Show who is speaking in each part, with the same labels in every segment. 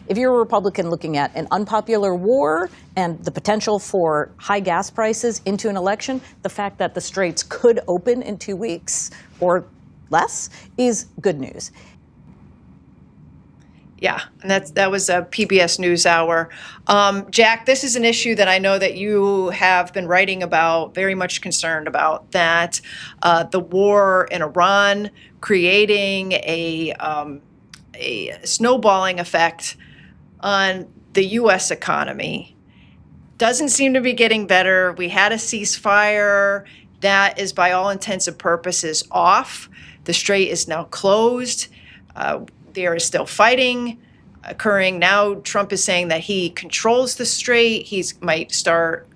Speaker 1: If you're a Republican looking at an unpopular war and the potential for high gas prices into an election, the fact that the Straits could open in 2 weeks or less is good news.
Speaker 2: Yeah, and that was a PBS NewsHour. Jack, this is an issue that I know that you have been writing about, very much concerned about, that the war in Iran creating a snowballing effect on the U.S. economy. Doesn't seem to be getting better. We had a ceasefire that is, by all intents and purposes, off. The Strait is now closed. There is still fighting occurring. Now Trump is saying that he controls the Strait. He might start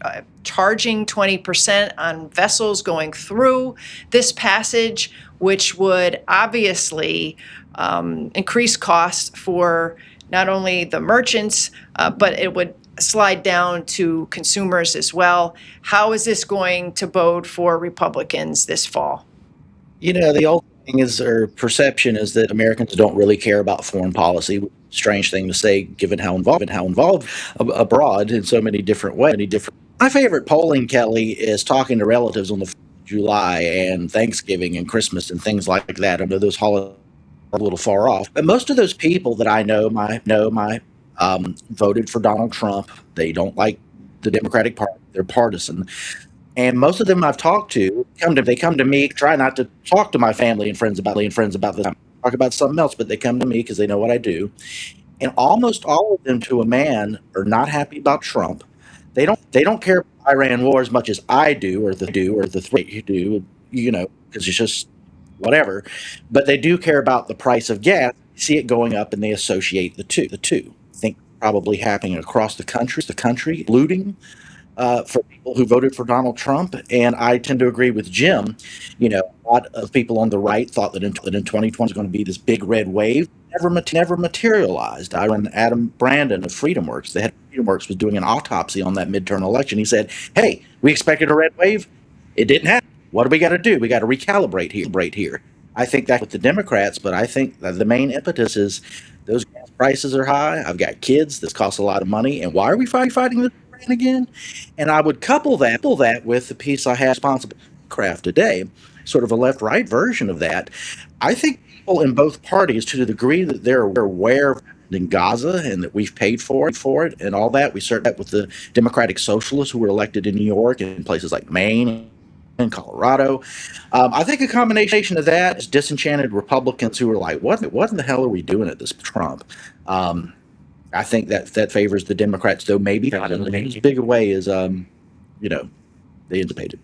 Speaker 2: charging 20% on vessels going through this passage, which would obviously increase costs for not only the merchants, but it would slide down to consumers as well. How is this going to bode for Republicans this fall?
Speaker 3: The old thing is, or perception is, that Americans don't really care about foreign policy. Strange thing to say, given how involved abroad in so many different ways. My favorite polling, Kelly, is talking to relatives on the 4th of July and Thanksgiving and Christmas and things like that. I know those holidays are a little far off, but most of those people that I know voted for Donald Trump. They don't like the Democratic Party. They're partisan. And most of them I've talked to come to me, try not to talk to my family and friends about this. Talk about something else, but they come to me because they know what I do. And almost all of them, to a man, are not happy about Trump. They don't care about Iran war as much as I do, or the threat you do, because it's just whatever. But they do care about the price of gas. See it going up, and they associate the two. I think probably happening across the country, looting. For people who voted for Donald Trump. And I tend to agree with Jim. A lot of people on the right thought that in 2020 was going to be this big red wave. Never materialized. When Adam Brandon of FreedomWorks, the head of FreedomWorks, was doing an autopsy on that midterm election, he said, hey, we expected a red wave. It didn't happen. What do we got to do? We got to recalibrate here. I think that's with the Democrats, but I think that the main impetus is those gas prices are high. I've got kids. This costs a lot of money. And why are we fighting this again? And I would couple that with the piece I had responsible craft today, sort of a left-right version of that. I think people in both parties, to the degree that they're aware of in Gaza and that we've paid for it and all that, we certainly with the Democratic Socialists who were elected in New York and places like Maine and Colorado. I think a combination of that is disenchanted Republicans who are like, what in the hell are we doing at this Trump? I think that favors the Democrats, though maybe not in as big a way as they anticipated.